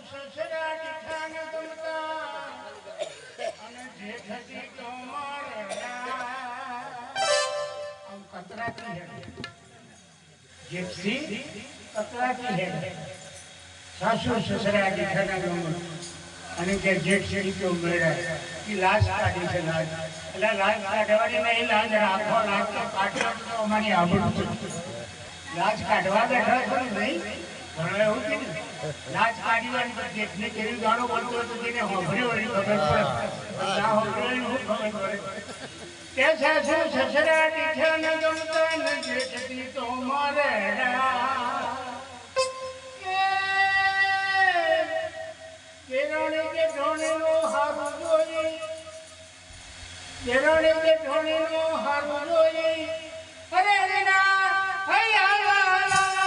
સસરા દીઠાન ગમતા અને જેઠથી કમરના આમ કતરાતી હે જેઠથી કતરાતી હે સાસુ સસરા દીઠાન ગમતા અને જે જેઠથી તો મેળા કે લાશ કાઢી છે લાશ એટલે લાશ કાઢવાની નહીં લાશ રાખો લાશ તો કાઢ્યો તો અમારી આબરૂ લાશ કાઢવા બેઠા છો નહીં ઘણો એવું કે લાજ કાઢવાની તો જેઠને કેવી ગાળો બોલતો હતો તેને હોભળ્યો એની ખબર પડે ના હોભળ્યો હું ખબર પડે તે સાસુ સસરા દીઠા ન ગમતા ન જેઠથી તો મારે દેરાણી કે ઢોણીનો હારું જોઈ દેરાણી કે ઢોણીનો હારું જોઈ અરે ના હૈયા લાગે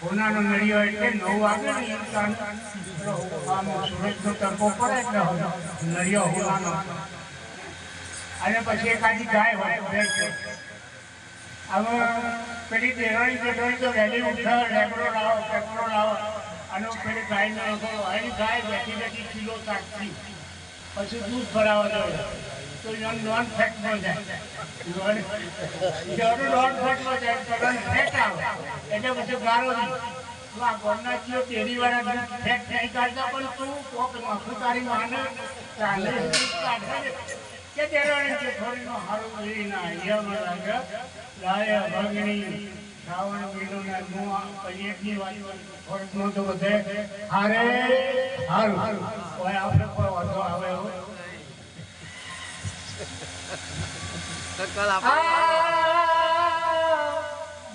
હોનાનો નળિયો એટલે 9 વાગે ને સૂરજનો તડકો પડે એટલે નળિયો હોવાનો અને પછી એકાદી ગાય હોય હવે પેલી દેરાણી તો વહેલી ઉઠે રેગડો લાવો અને પેલી ગાયનો એની ગાય બેઠી કિલો કાઢતી પછી દૂધ ભરાવા જોઈએ તો નોન ફેટમાં જાય નોન ફેટમાં જાય તો ફેટ આવે એટલે પછી ગાળો નહીં આ ગોળના જીઓ તેરીવાળા દૂધ ફેટ નહીં કાઢતા પણ તું કોક માખું તારી માને ચાલે કે દેરાણી કે થોડીનો હારું લઈ ના અહીંયા લાગે લાય ભગણી શ્રાવણ મહિનોના નું પૈયેની વાત થોડીનો તો બધે હારે હારું કોઈ આપણે કોઈ વાંધો આવે એવું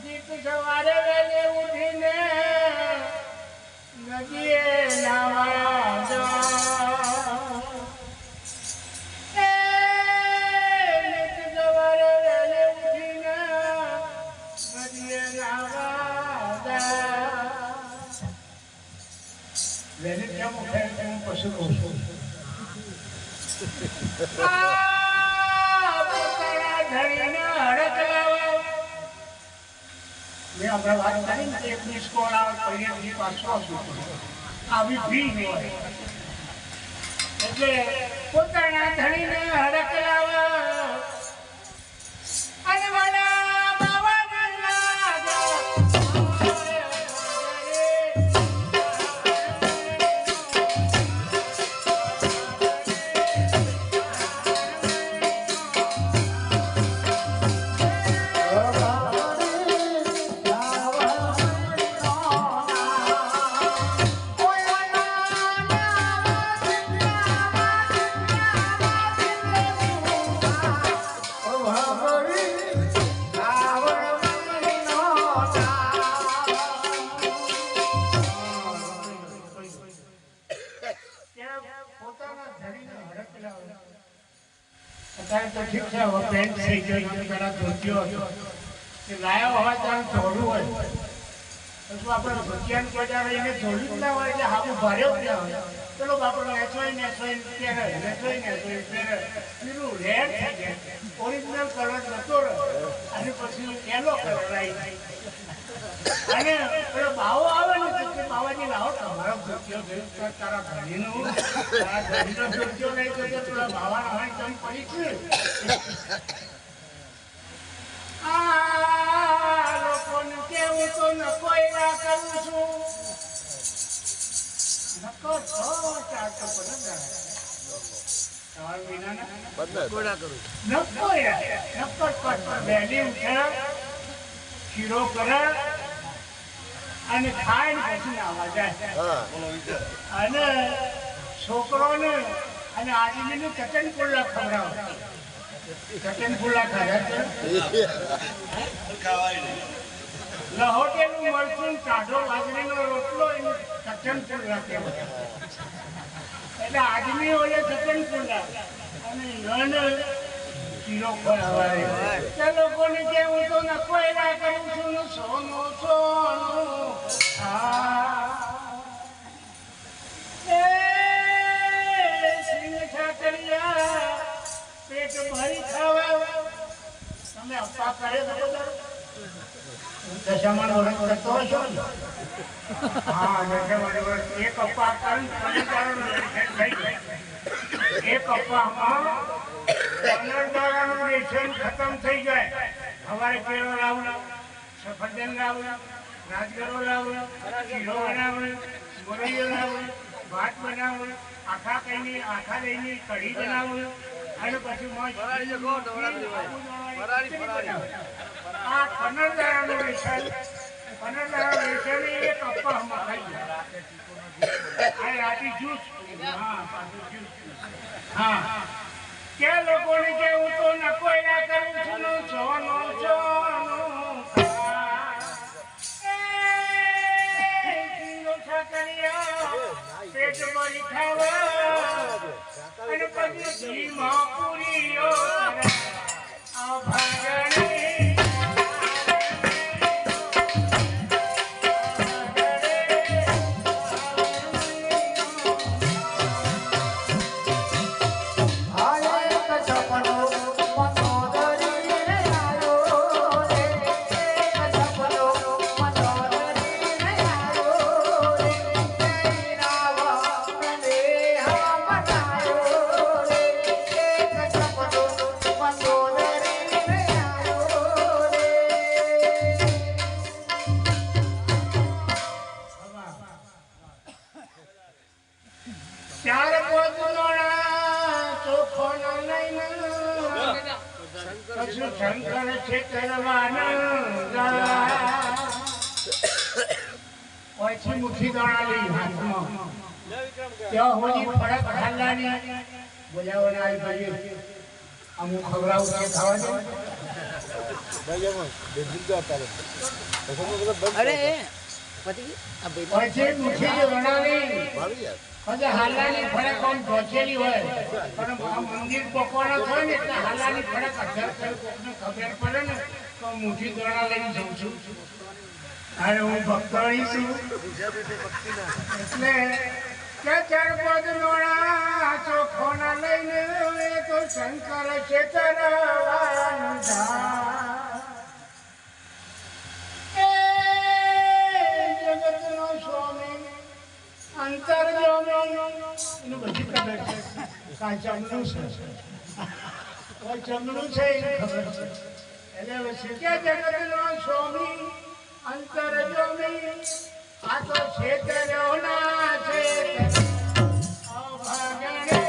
દીપ સવારે વેલે ઉઠીને નદીએ નાવા સવારે વેલે ઉઠીને નદીએ નાવા વેલે કેમ ઉઠે હું પશુ કહું છું મેં હમણાં વાત કરી ને એક મિસ કોલ આવે પૈયાથી પાછો આવી ભી હોય એટલે પોતાના ધણીને હડક લાવે અને મારા બાવા લાગે અત્યારે તો ઠીક છે હવે પેન્ટ થઈ ગયો પેલા ધોતિયો હતો કે લાયો હોય ત્યારે ધોળું હોય પછી આપણે ધોતિયાનું બજાર રહીને ધોળું જ ના હોય એટલે હાબું ભાર્યો જ ના હોય ચલો બાપડો નેસોઈ પહેરે પેલું રેડ થઈ જાય ઓરિજિનલ કલર નતો અને પછી એનો કલર આવી અને પેલો બાવો આવે ને તો બાવાજી લાવો તમારો ધોતિયો ગયો તારા ધણીનો ધોતિયો નહીં ગયો પેલા બાવા આવે તમે પડી છે આ લોકોને કેવું તો નકોઈ ના કરું છું નકો તો ચારતો પડે 3 મહિનાના બધા કરું નક્કો વહેલી ઉઠે શીરો કરે અને ખાય ને પછી નાવા જાય અને છોકરોને અને આદમીને ચટન પુલ્લા ખવડાવે ચટન પુલ્લા ખાધા લહોટેલું મરચું સાધો બાજરીનો રોટલો એને ચટન પુલ્લા કહેવાય એટલે આદમી ઓલે ચટન પુલ્લા અને એને શીરો ખવડાવે તે લોકોને કેવું તો નકોયરા કરું છું સોનું સોનું પેટ ભરી ખાવા તમે અપ્પા કરે દશામાન વર્ષ કરતો હશો ને હા દશામાન વર્ષ એક અપ્પા એક અપ્પામાં 15 દાડાનું રેશન ખતમ થઈ જાય સવારે કેળો લાવવું સફરજન લાવવું રાજગરો લાવવું શીરો બનાવવું મોરૈયો લાવવું ભાત બનાવવું આખા દહીંની કઢી બનાવવું અને પછી આ 15 દાડાનું રેશન એક અપ્પામાં ખાઈ જાય આ રાતી જ્યુસ હા કે લોકોને કેવું તો નકોયરા કરું છું સોનું સોનું પેટ ભરી ખાવા અને પછી ઘીમાં પૂરીઓ શંકર છે પછી મુઠ્ઠી દાણા લઈ હાથમાં ત્યાં હોળી ફરક હાલવાની બોલાવવાના આવી ભાઈ અમુક ખવડાવું કે ખાવા દે પછી મુઠ્ઠી બનાવી એટલે હાલાની ફરક આમ ઢોચેલી હોય પણ આ મંદિર પકવાનો થાય ને એટલે હાલાની ફરક ખબર પડે ને તો મુઠ્ઠી દોણા લઈને જઉં છું અરે હું ભક્તોળી છું એટલે કે ચાર પદ નોણા ચોખોના લઈને તો શંકર ચેતરવાનું જગતનો સ્વામી અંતર એનું બધી ખબર છે કાંઈ ચમડું છે કોઈ ચમડું છે એની ખબર છે એટલે છે કે જગતનો સ્વામી અંતર જોમી આ તો છેતરોના છે અભાગણે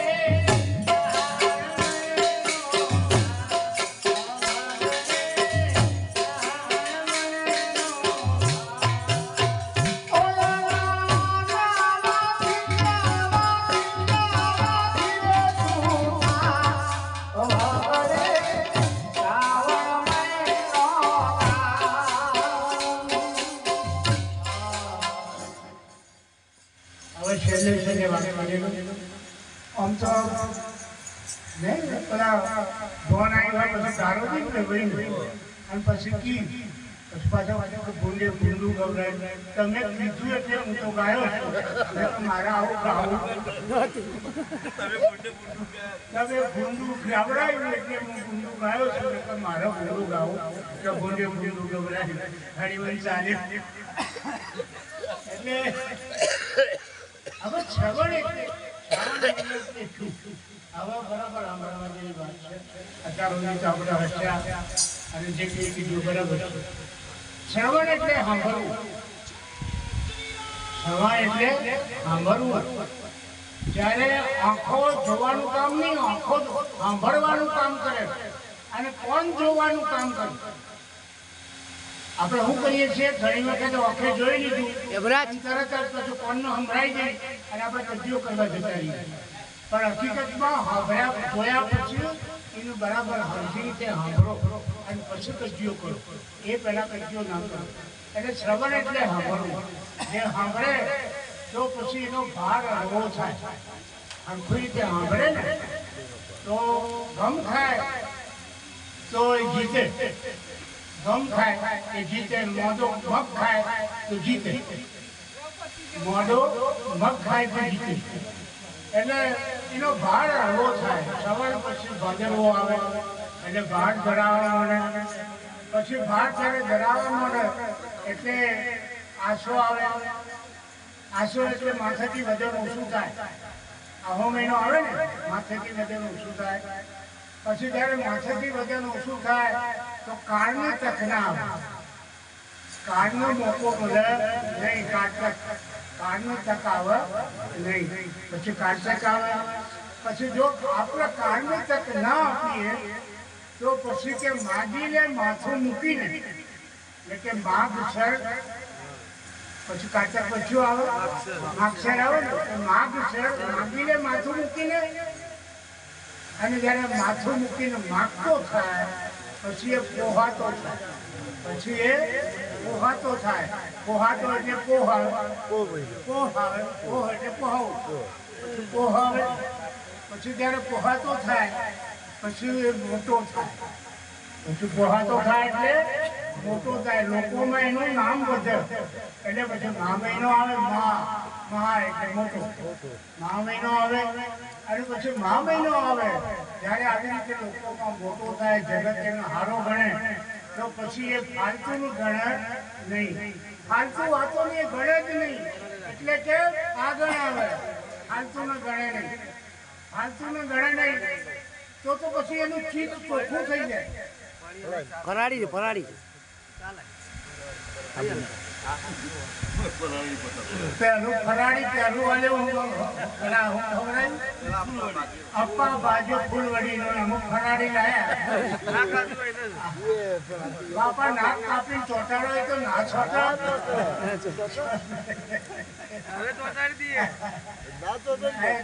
આમ તો નહીં પેલા ફોન આવ્યા પછી તારો નહીં ને ભાઈ અને પછી કી પછી પાછા ભૂંડે ભૂંડું ગવરાય તમે કીધું એટલે હું તો ગાયો મારા આવું ગાવું તમે ભૂંડું ગવરાયું એટલે હું ભૂંડું ગાયો છું એટલે મારા ભૂંડું ગાવું કે ભૂંડે ભૂંડું ગવરાય ઘણી વાર ચાલે એટલે હવે છગડ એટલે હવે બરાબર સાંભળવા જેવી વાત છે અત્યાર સુધી તો આપણે હસ્યા અને જે કંઈ કીધું બરાબર શ્રવણ એટલે સાંભળવું શ્રવણ એટલે સાંભળવું જ્યારે આંખો જોવાનું કામ નહીં, આંખો સાંભળવાનું કામ કરે અને કોણ જોવાનું કામ કરે. આપણે શું કરીએ છીએ, ઘણી વખત આંખે જોઈ લીધું તરત જ પછી કોણનો સંભળાઈ જાય અને આપણે કજિયો કરવા જતા રહીએ. પણ હકીકતમાં જોયા પછી એનું બરાબર હરખી રીતે સાંભળો અને પછી કજિયો કરો. એ પહેલાં કજિયો ના કરો. એટલે શ્રવણ એટલે સાંભળવું. જે સાંભળે તો પછી એનો ભાર હળવો થાય. હરખી રીતે સાંભળે ને તો ગમ થાય તો એ જીતે. ગમ ખાય એ જીતે. મોઢો મગ ખાય તો જીતે. મોઢો મગ ખાય તો જીતે. એટલે એનો ભાર હળવો થાય. સવાર પછી ભજનવો આવે એટલે ભાર ધરાવવા મળે. પછી ભાર જ્યારે ધરાવવા મળે એટલે આંસુ આવે. આંસુ એટલે માથેથી વજન ઓછું થાય. આહો મહિનો આવે ને માથેથી વજન ઓછું થાય. પછી જ્યારે માથેથી વજન ઓછું થાય તો કાળની તક ના આવે. કાળનો મોકો મળે નહીં. કાળની તક આવે નહીં. પછી કાળતક આવે. પછી જો આપણે કાળની તક ના આપીએ તો પછી કે માગીને માથું મૂકીને એટલે કે માગસર. પછી કાળતક પછી આવે માગસર આવે ને માગસર માગીને માથું મૂકીને અને જ્યારે માથું મૂકીને માગતો થાય પછી એ પોહાતો થાય. પછી એ પોહાતો થાય. પોહાતો એટલે પોહાવે. પોહાવે પોહ એટલે પોહાવું. પોહાવે પછી જ્યારે પોહાતો થાય પછી એ મોટો થાય. પછી પોહાતો થાય એટલે મોટો થાય. લોકોમાં એનું નામ વધે એટલે પછી મહા મહિનો આવે. મહા એટલે મોટો. મહા મહિનો આવે અને પછી મહા મહિનો આવે. જ્યારે આવી રીતે લોકોમાં મોટો થાય, જગત એનો હારો ગણે તો પછી એ ફાલતુનું ગણે નહીં. ફાલતુ વાતોને ગણે જ નહીં. એટલે કે આગળ આવે. ફાલતુને ગણે નહીં. ફાલતુને ગણે નહીં તો પછી એનું ચીજ ચોખ્ખું થઈ જાય. ફરાળી છે ફરાળી. પહેલું ફરાળી પહેલું વાલે અપ્પા બાજુ ફૂલવડી નો અમુક ફરાળી લાયા. બાપા નાક કાપી ચોટાડો હોય તો ના ચોટાડો.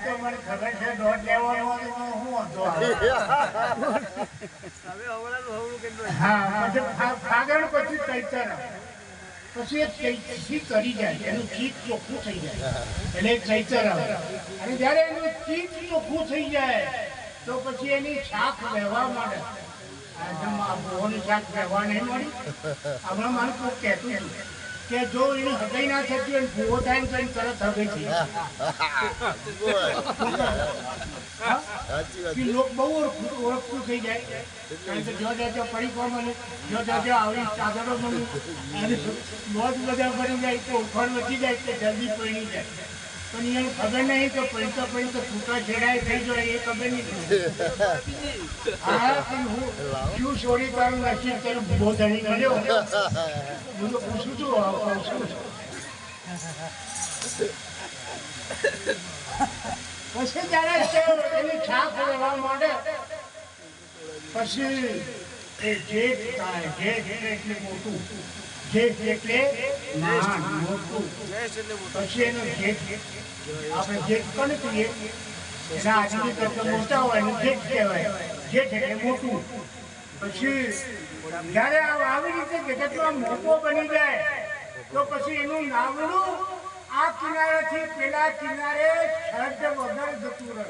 તો મને ખબર છે દોઢ લેવાનો હું હતો. હા પછી ફાગણ પછી ચૈતર પછી એ ચૈતથી કરી જાય. એનું ચીજ ચોખ્ખું થઈ જાય એટલે ચૈતર આવે. અને જ્યારે એનું ચીજ ચોખ્ખું થઈ જાય તો પછી એની શાખ વહેવા માંડે. ભોની શાક વહેવા નહીં મળી. હમણાં મારું કોઈ કહેતું હતું કે જો એની હગાઈ ના થતી હોય ભૂવો થાય ને તો એની તરત હગાઈ થઈ જાય. લોક બહુ ઓળખતું થઈ જાય. કારણ કે જો જો પડી મળે, જો જો આવી ચાદરો મળી અને બહુ જ બધા બની જાય તો ઉફાળ વધી જાય તો જલ્દી પડી જાય. પણ એને ખબર નહીં તો પડી તો છૂટા છેડાય થઈ જાય એ ખબર નહીં. હા પણ હું શું છોડી તારું નસીબ તારું બહુ ધણી મળ્યો. હું તો પૂછું છું પછી જ્યારે એની છાપ લેવા માંડે પછી એ જેઠ થાય. જેઠ એટલે મોટું. જેઠ એટલે મોટું. પછી એનો જેઠ આપણે જેઠ કોને કહીએ એના આજુબાજુ કરતા મોટા હોય એનું જેઠ કહેવાય. જેઠ એટલે મોટું. પછી જ્યારે આવી રીતે જગતમાં મોટો બની જાય તો પછી એનું નાવડું આ કિનારેથી પેલા કિનારે સર્જ વગર જતું રહે.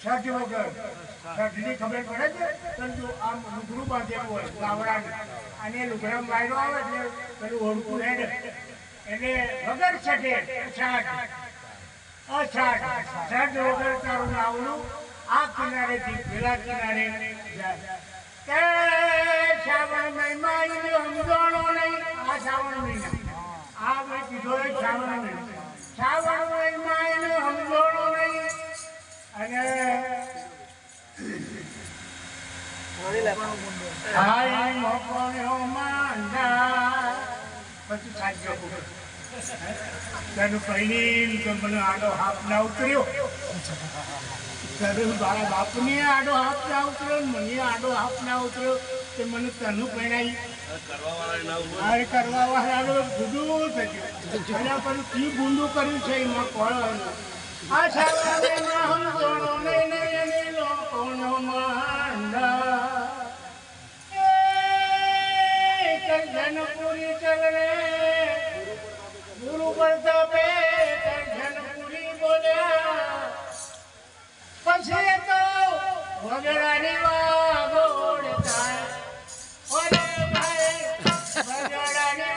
સર્જ વગર. સર્જની ખબર પડે છે. પરંતુ આમ લુગડું બાંધેલું હોય ગાવડાને અને લુગડા વાયરો આવે એટલે પેલું ઓળખું રેડે એટલે વગર છટે અછાટ સર્જ વગર તારું નાવડું આ કિનારેથી પેલા કિનારે જાય. કે શ્રાવણ મહિમા સમજાણો નહીં. આ શ્રાવણ મહિના આ મેં કીધો એ શ્રાવણ મહિના. શ્રાવણ મહિમા એને સમજાણો નહીં. અને પછી સાચો તને પહેરી તો મને આડો હાથ ના ઉતર્યો, તને મારા બાપને આડો હાથ ના ઉતર્યો ને મને આડો હાથ ના ઉતર્યો તે મને તનું પહેરાઈ અરે કરવા વાળાનું ગુંડું થયું એના પર કી ગુંડું કર્યું છે એમાં કોણ આ સાવારે નામ જોડો નહીં નહીં લોકોનો માંડા જનપુરી ચરણે ગુરુ પ્રતાપે જનપુરી બોલ્યા પછી તો વગડાની વાગોડ થાય ઓરે ભાઈ વગડાની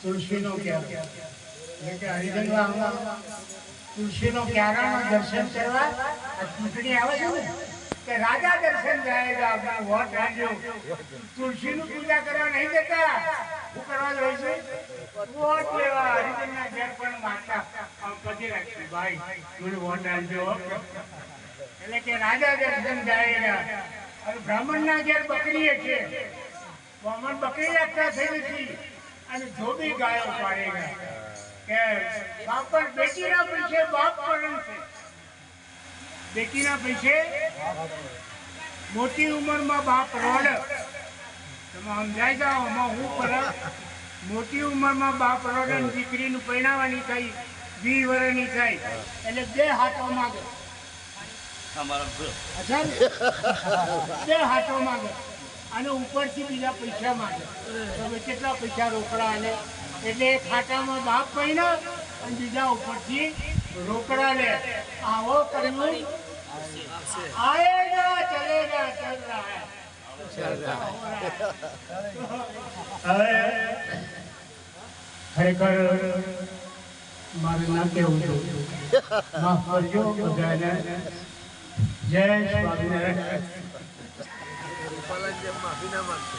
તુલસીનો ક્યારો એટલે કે હરિજનમાં તુલસીનો ક્યારામાં દર્શન કરવા આ ચૂંટણી આવે છે ને કે રાજા દર્શન જાયેગા આપણા વોટ રાજો તુલસીનું પૂજા કરવા નહીં જતા શું કરવા જાય છે વોટ લેવા હરિજનના ઘેર પણ માગતા પછી રાખી ભાઈ મને વોટ આપજો એટલે કે રાજા દર્શન જાયેગા અને બ્રાહ્મણના ઘેર બકરી છે બ્રાહ્મણ બકરી રાખતા થઈ નથી અને ધોબી ગાયો પાડેગા કે બાપ પર બેટીના પૈસે બાપ પણ છે બેટીના પૈસે મોટી ઉંમરમાં બાપ રોડ તમે સમજાઈ જાઓ આમાં હું ફરક મોટી ઉંમરમાં બાપ રોડ અને દીકરીનું પરિણામવાની થઈ 20 વર્ષની થઈ એટલે બે હાથો માગે બે હાથો માગે અને ઉપરથી બીજા પૈસા માગે તમે કેટલા પૈસા રોકડા આલે એટલે એક ખાતામાં બાપ પૈણા અને બીજા ઉપરથી રોકડા લે આવો કરવું આएगा चलेगा चल रहा है खरेखर મારું નામ કેવું છે માફ કરજો બધાને જય સ્વામિનારાયણ માફી ના માંગતો